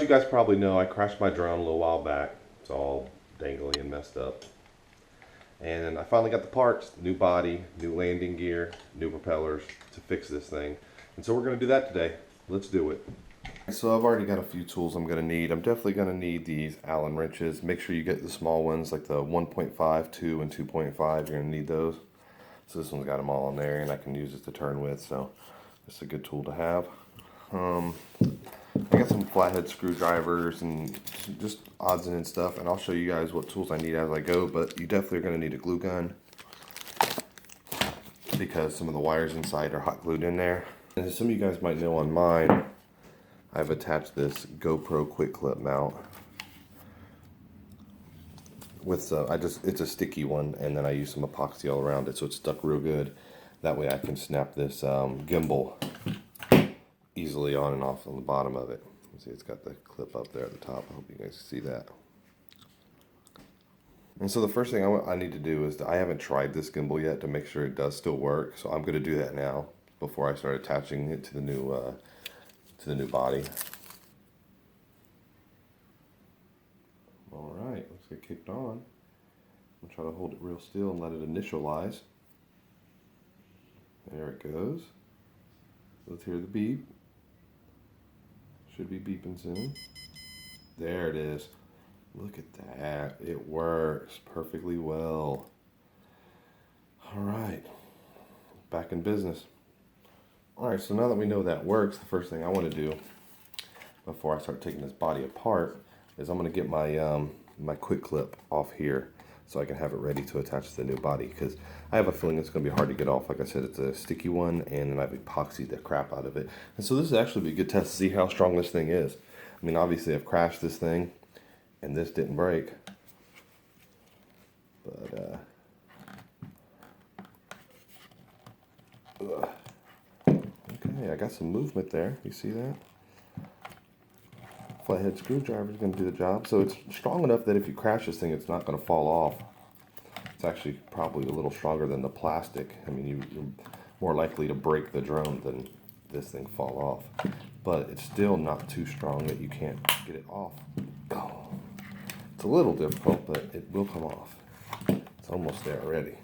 you guys probably know, I crashed my drone a little while back. It's all dangly and messed up. And I finally got the parts, new body, new landing gear, new propellers to fix this thing. And so we're going to do that today. Let's do it. So I've already got a few tools I'm going to need. I'm definitely going to need these Allen wrenches. Make sure you get the small ones like the 1.5, 2, and 2.5. You're going to need those. So this one's got them all in there and I can use it to turn with. So it's a good tool to have. I got some flathead screwdrivers and just odds and ends stuff, and I'll show you guys what tools I need as I go, but you definitely are going to need a glue gun because some of the wires inside are hot glued in there. And as some of you guys might know, on mine I've attached this GoPro quick clip mount with it's a sticky one, and then I use some epoxy all around it so it's stuck real good. That way I can snap this gimbal easily on and off on the bottom of it. You see, it's got the clip up there at the top. I hope you guys see that. And so the first thing I need to do is, I haven't tried this gimbal yet to make sure it does still work. So I'm going to do that now before I start attaching it to the new body. All right, let's get kicked on. I'll try to hold it real still and let it initialize. There it goes. Let's hear the beep. Should be beeping soon. There it is. Look at that. It works perfectly well. All right. Back in business. All right, so now that we know that works, the first thing I want to do before I start taking this body apart is I'm going to get my my quick clip off here so I can have it ready to attach to the new body, because I have a feeling it's going to be hard to get off. Like I said, it's a sticky one, and then I've epoxied the crap out of it. And so this is actually be a good test to see how strong this thing is. I mean, obviously I've crashed this thing, and this didn't break. But, okay, I got some movement there. You see that? Flathead screwdriver is going to do the job. So it's strong enough that if you crash this thing, it's not going to fall off. It's actually probably a little stronger than the plastic. I mean, you're more likely to break the drone than this thing fall off. But it's still not too strong that you can't get it off. Oh, it's a little difficult, but it will come off. It's almost there already.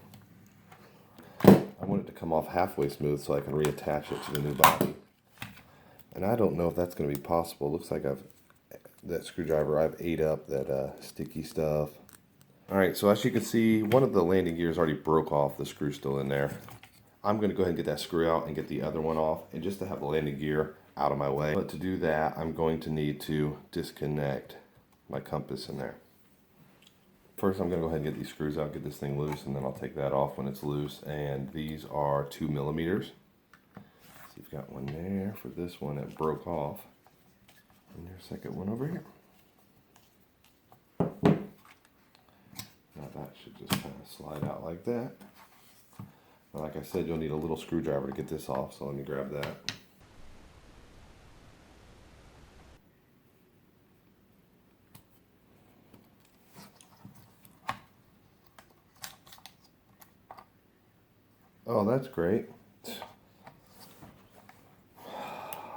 I want it to come off halfway smooth so I can reattach it to the new body. And I don't know if that's going to be possible. It looks like that screwdriver, I've ate up that sticky stuff. Alright, so as you can see, one of the landing gears already broke off. The screw's still in there. I'm going to go ahead and get that screw out and get the other one off, and just to have the landing gear out of my way. But to do that, I'm going to need to disconnect my compass in there. First, I'm going to go ahead and get these screws out, get this thing loose, and then I'll take that off when it's loose. And these are 2 millimeters. So you've got one there for this one that broke off. And there's a second one over here. Now that should just kind of slide out like that. Now, like I said, you'll need a little screwdriver to get this off, so let me grab that. Oh, that's great.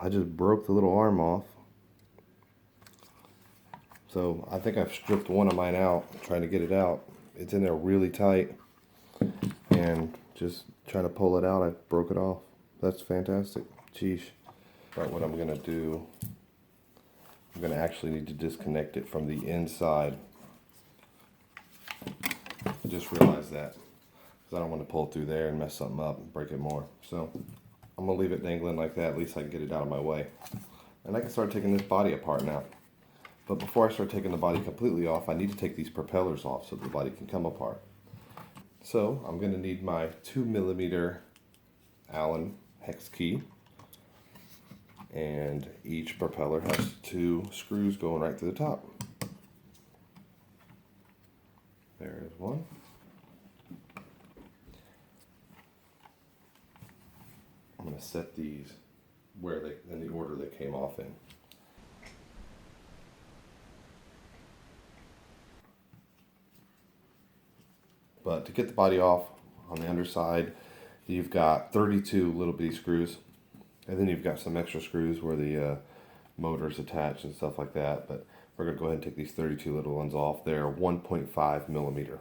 I just broke the little arm off. So I think I've stripped one of mine out, trying to get it out. It's in there really tight. And just trying to pull it out, I broke it off. That's fantastic. Sheesh. Right, what I'm going to do, I'm going to actually need to disconnect it from the inside. I just realized that, because I don't want to pull through there and mess something up and break it more. So I'm going to leave it dangling like that. At least I can get it out of my way. And I can start taking this body apart now. But before I start taking the body completely off, I need to take these propellers off so the body can come apart. So I'm going to need my 2 millimeter Allen hex key. And each propeller has 2 screws going right to the top. There is one. I'm going to set these where in the order they came off in. But to get the body off on the underside, you've got 32 little bitty screws, and then you've got some extra screws where the motors attached and stuff like that. But we're going to go ahead and take these 32 little ones off. They're 1.5 millimeter.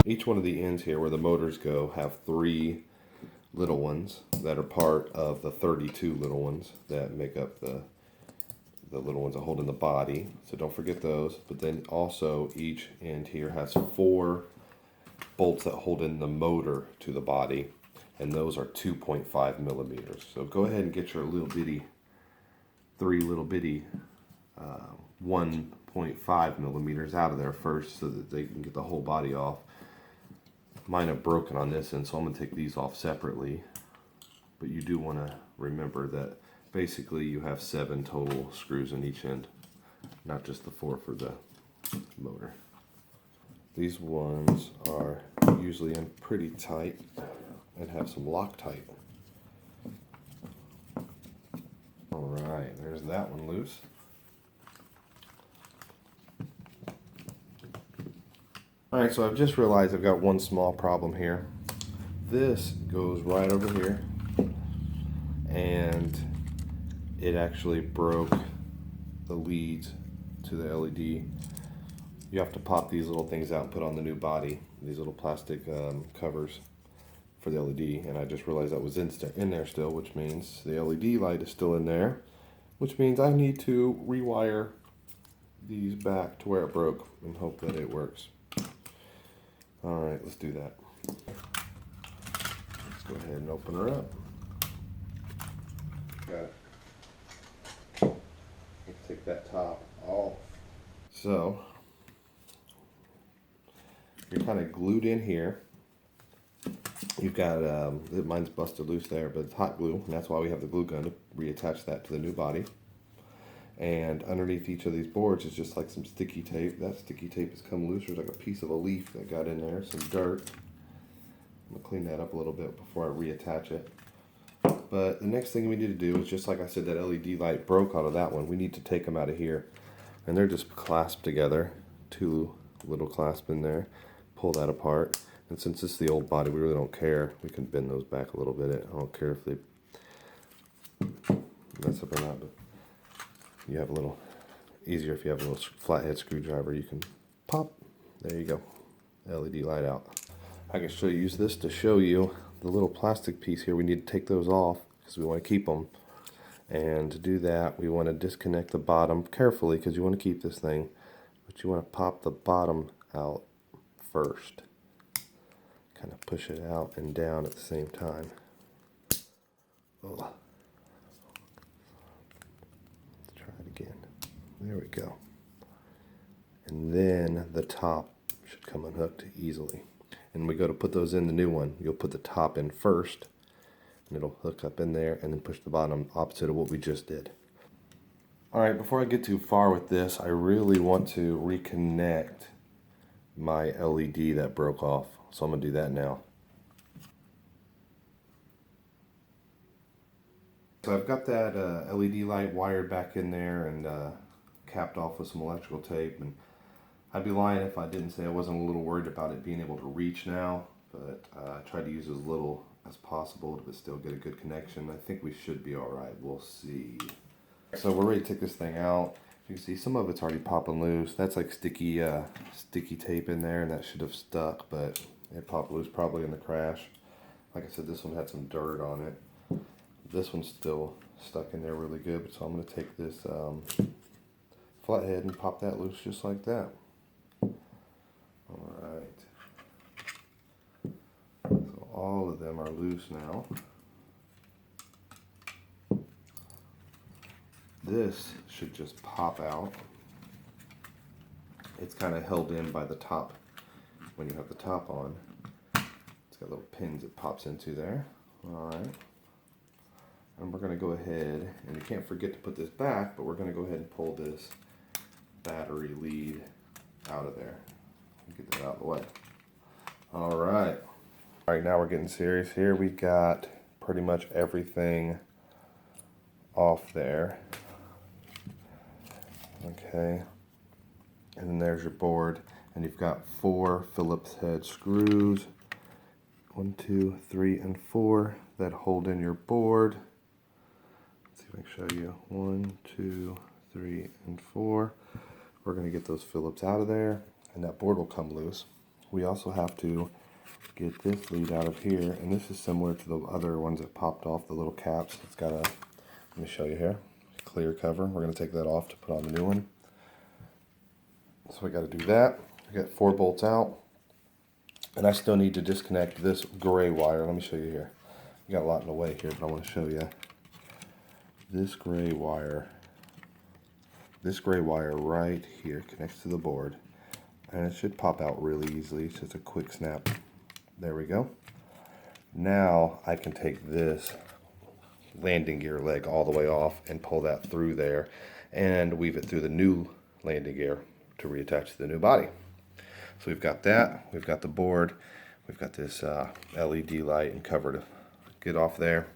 Each one of the ends here where the motors go have 3 little ones that are part of the 32 little ones that make up the little ones that hold in the body. So don't forget those. But then also each end here has 4 bolts that hold in the motor to the body, and those are 2.5 millimeters. So go ahead and get your little bitty 1.5 millimeters out of there first so that they can get the whole body off. Mine are broken on this end, so I'm going to take these off separately. But you do want to remember that basically you have 7 total screws in each end, not just the 4 for the motor. These ones are usually in pretty tight and have some Loctite. Alright, there's that one loose. Alright, so I've just realized I've got one small problem here. This goes right over here, and it actually broke the leads to the LED. You have to pop these little things out and put on the new body, these little plastic covers for the LED, and I just realized that was in there still, which means the LED light is still in there, which means I need to rewire these back to where it broke and hope that it works. Alright, let's do that. Let's go ahead and open her up. Got it. Let's take that top off. So, you're kind of glued in here. You've got, mine's busted loose there, but it's hot glue, and that's why we have the glue gun to reattach that to the new body. And underneath each of these boards is just like some sticky tape. That sticky tape has come loose. There's like a piece of a leaf that got in there, some dirt. I'm going to clean that up a little bit before I reattach it. But the next thing we need to do is, just like I said, that LED light broke out of that one. We need to take them out of here. And they're just clasped together. 2 little clasps in there. Pull that apart. And since this is the old body, we really don't care. We can bend those back a little bit. I don't care if they mess up or not. But you have a little easier if you have a little flathead screwdriver. You can pop. There you go. LED light out. I can use this to show you the little plastic piece here. We need to take those off because we want to keep them. And to do that, we want to disconnect the bottom carefully because you want to keep this thing. But you want to pop the bottom out first. Kind of push it out and down at the same time. Ugh. Again. There we go. And then the top should come unhooked easily. And we go to put those in the new one. You'll put the top in first, and it'll hook up in there, and then push the bottom opposite of what we just did. Alright, before I get too far with this, I really want to reconnect my LED that broke off. So I'm going to do that now. So I've got that LED light wired back in there and capped off with some electrical tape, and I'd be lying if I didn't say I wasn't a little worried about it being able to reach now, but I tried to use as little as possible but still get a good connection. I think we should be alright. We'll see. So we're ready to take this thing out. You can see some of it's already popping loose. That's like sticky tape in there, and that should have stuck, but it popped loose probably in the crash. Like I said, this one had some dirt on it. This one's still stuck in there really good, so I'm going to take this flathead and pop that loose just like that. Alright. So all of them are loose now. This should just pop out. It's kind of held in by the top. When you have the top on, it's got little pins it pops into there. All right. And we're going to go ahead, and you can't forget to put this back, but we're going to go ahead and pull this battery lead out of there. Get that out of the way. All right. All right, now we're getting serious here. We got pretty much everything off there. Okay. And then there's your board. And you've got 4 Phillips head screws. 1, 2, 3, and 4 that hold in your board. Let's see if I can show you. 1, 2, 3, and 4. We're going to get those Phillips out of there, and that board will come loose. We also have to get this lead out of here, and this is similar to the other ones that popped off, the little caps. It's got a, let me show you here, clear cover. We're going to take that off to put on the new one. So we got to do that. We got 4 bolts out, and I still need to disconnect this gray wire. Let me show you here. We got a lot in the way here, but I want to show you this gray wire. This gray wire right here connects to the board, and it should pop out really easily. It's just a quick snap. There we go. Now I can take this landing gear leg all the way off and pull that through there and weave it through the new landing gear to reattach to the new body. So we've got that, we've got the board, we've got this LED light and cover to get off there,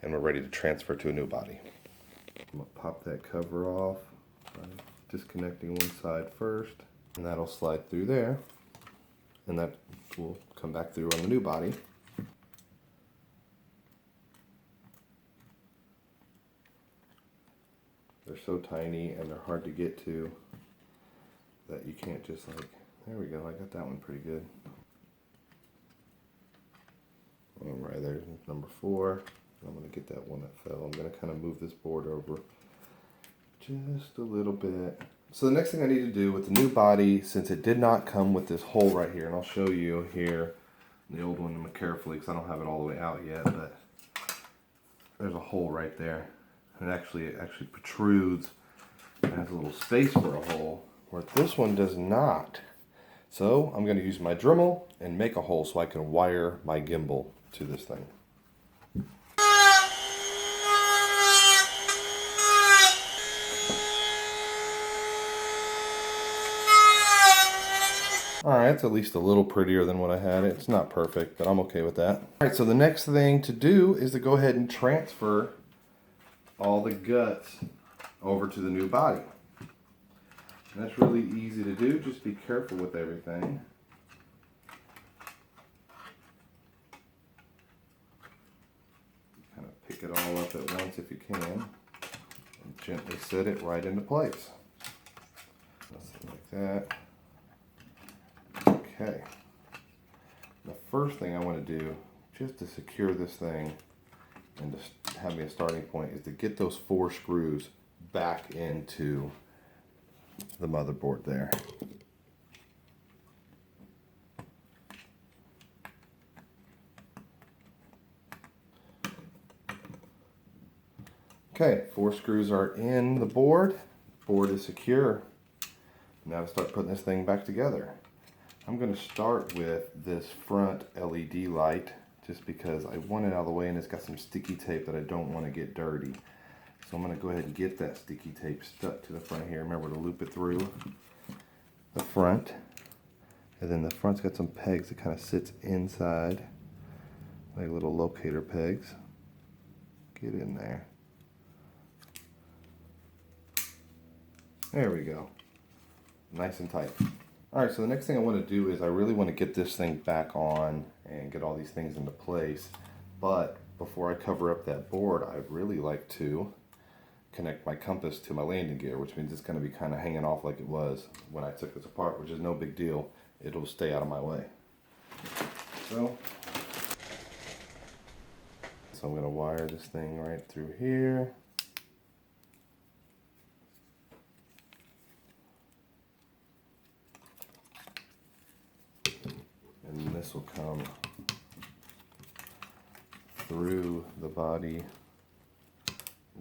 and we're ready to transfer to a new body. I'm going to pop that cover off by disconnecting one side first, and that'll slide through there, and that will come back through on the new body. They're so tiny and they're hard to get to that you can't just like, there we go, I got that one pretty good. All right, there's number 4. I'm going to get that one that fell. I'm going to kind of move this board over just a little bit. So the next thing I need to do with the new body, since it did not come with this hole right here, and I'll show you here, the old one carefully because I don't have it all the way out yet, but there's a hole right there. And it actually protrudes and has a little space for a hole, where this one does not. So I'm going to use my Dremel and make a hole so I can wire my gimbal to this thing. Alright, it's at least a little prettier than what I had. It's not perfect, but I'm okay with that. Alright, so the next thing to do is to go ahead and transfer all the guts over to the new body. And that's really easy to do, just be careful with everything. Kind of pick it all up at once if you can, and gently set it right into place. Something like that. Okay, the first thing I want to do, just to secure this thing and to have me a starting point, is to get those 4 screws back into the motherboard there. Okay, 4 screws are in the board. Board is secure. Now to start putting this thing back together. I'm going to start with this front LED light just because I want it out of the way, and it's got some sticky tape that I don't want to get dirty. So I'm going to go ahead and get that sticky tape stuck to the front here. Remember to loop it through the front. And then the front's got some pegs that kind of sits inside, like little locator pegs. Get in there. There we go. Nice and tight. Alright, so the next thing I want to do is I really want to get this thing back on and get all these things into place. But before I cover up that board, I'd really like to connect my compass to my landing gear, which means it's going to be kind of hanging off like it was when I took this apart, which is no big deal. It'll stay out of my way. So I'm going to wire this thing right through here. And this will come through the body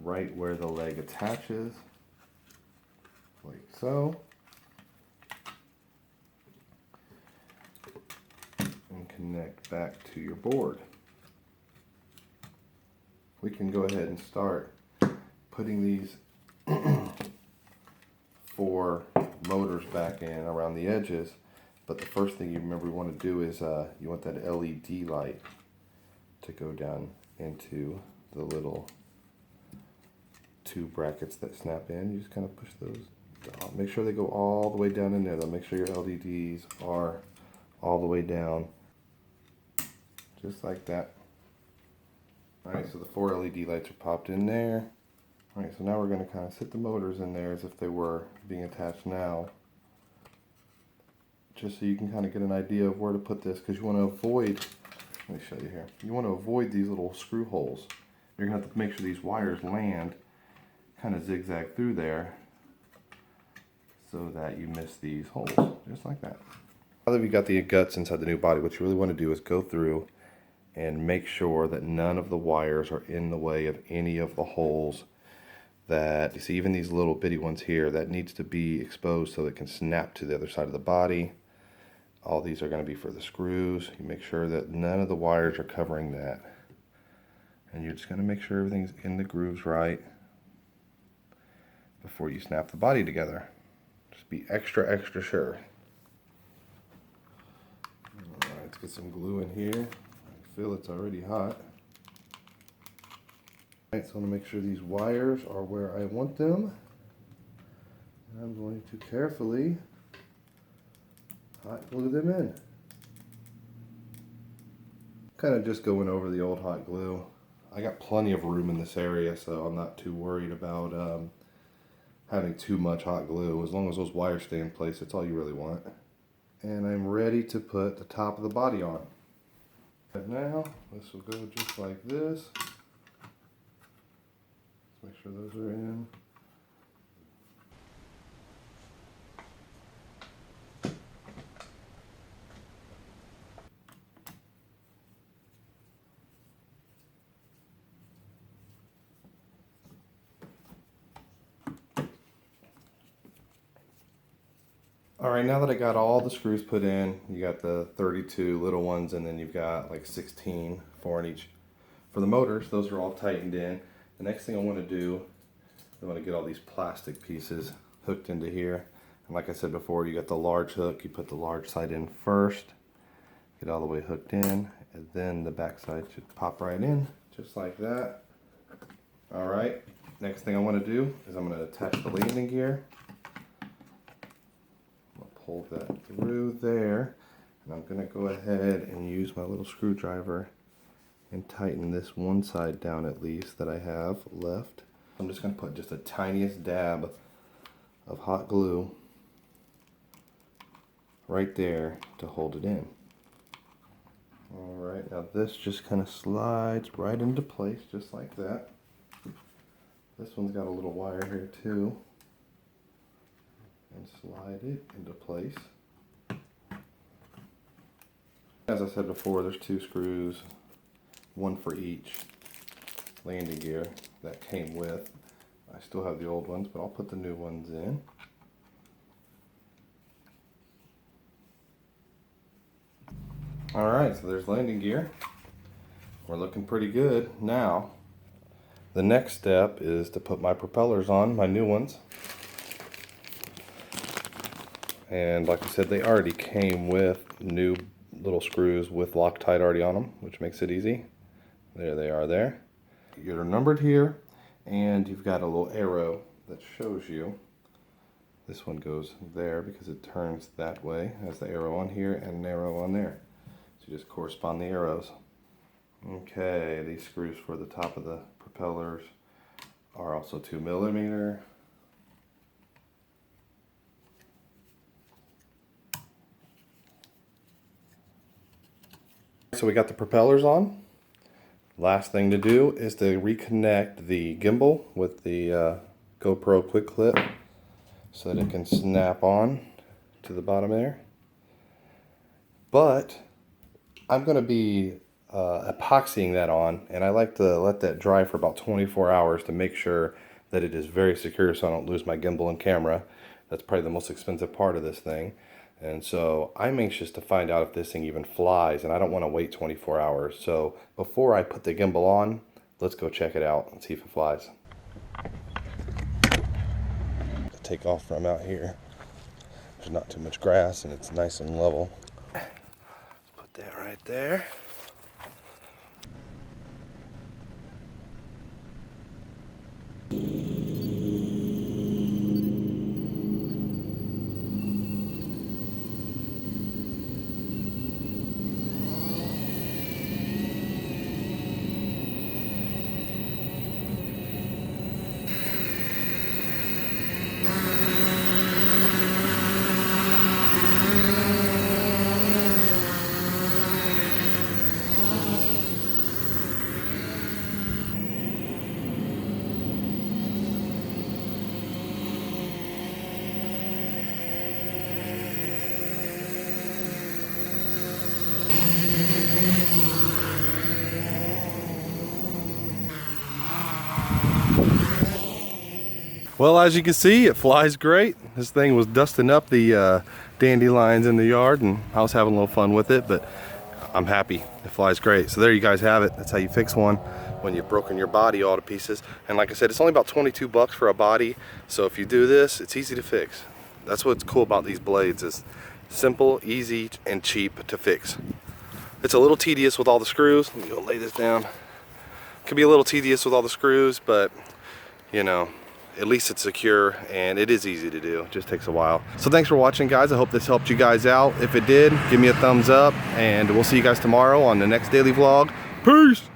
right where the leg attaches, like so. connect back to your board. We can go ahead and start putting these 4 motors back in around the edges. But the first thing you remember you want to do is you want that LED light to go down into the little 2 brackets that snap in. You just kind of push those down. Make sure they go all the way down in there though. Make sure your LEDs are all the way down. Just like that. Alright, so the 4 LED lights are popped in there. Alright, so now we're going to kind of sit the motors in there as if they were being attached now. Just so you can kind of get an idea of where to put this, because you want to avoid, let me show you here, you want to avoid these little screw holes. You're going to have to make sure these wires land kind of zigzag through there so that you miss these holes, just like that. Now that we've got the guts inside the new body, what you really want to do is go through and make sure that none of the wires are in the way of any of the holes that, you see, even these little bitty ones here, that needs to be exposed so it can snap to the other side of the body. All these are going to be for the screws. You make sure that none of the wires are covering that. And you're just going to make sure everything's in the grooves right before you snap the body together. Just be extra, extra sure. Alright, let's get some glue in here. I feel it's already hot. Alright, so I want to make sure these wires are where I want them. And I'm going to carefully hot glue them in. Kind of just going over the old hot glue. I got plenty of room in this area, so I'm not too worried about having too much hot glue. As long as those wires stay in place, that's all you really want. And I'm ready to put the top of the body on. And now, this will go just like this. Let's make sure those are in. Alright, now that I got all the screws put in, you got the 32 little ones, and then you've got like 16, 4 in each. For the motors, those are all tightened in. The next thing I want to do, I want to get all these plastic pieces hooked into here. And like I said before, you got the large hook, you put the large side in first, get all the way hooked in, and then the back side should pop right in, just like that. Alright, next thing I want to do is I'm going to attach the landing gear. Pull that through there, and I'm going to go ahead and use my little screwdriver and tighten this one side down at least that I have left. I'm just going to put just the tiniest dab of hot glue right there to hold it in. Alright, now this just kind of slides right into place just like that. This one's got a little wire here too. And slide it into place. As I said before, there's 2 screws, 1 for each landing gear that came with. I still have the old ones, but I'll put the new ones in. Alright, so there's landing gear. We're looking pretty good. Now, the next step is to put my propellers on, my new ones. And like I said, they already came with new little screws with Loctite already on them, which makes it easy. There they are there. You're numbered here, and you've got a little arrow that shows you. This one goes there because it turns that way. Has the arrow on here and an arrow on there. So you just correspond the arrows. Okay, these screws for the top of the propellers are also 2mm. So we got the propellers on. Last thing to do is to reconnect the gimbal with the GoPro quick clip so that it can snap on to the bottom there. But I'm going to be epoxying that on, and I like to let that dry for about 24 hours to make sure that it is very secure so I don't lose my gimbal and camera. That's probably the most expensive part of this thing, And so I'm anxious to find out if this thing even flies, and I don't want to wait 24 hours. So before I put the gimbal on, let's go check it out and see if it flies. Take off from out here. There's not too much grass and it's nice and level. Let's put that right there. Well, as you can see, it flies great. This thing was dusting up the dandelions in the yard, and I was having a little fun with it, but I'm happy. It flies great. So there you guys have it. That's how you fix one when you've broken your body all to pieces. And like I said, it's only about 22 bucks for a body. So if you do this, it's easy to fix. That's what's cool about these blades, is simple, easy, and cheap to fix. It's a little tedious with all the screws. Let me go lay this down. It can be a little tedious with all the screws, but you know, at least it's secure and it is easy to do. It just takes a while. So thanks for watching, guys. I hope this helped you guys out. If it did, give me a thumbs up, and we'll see you guys tomorrow on the next daily vlog. Peace.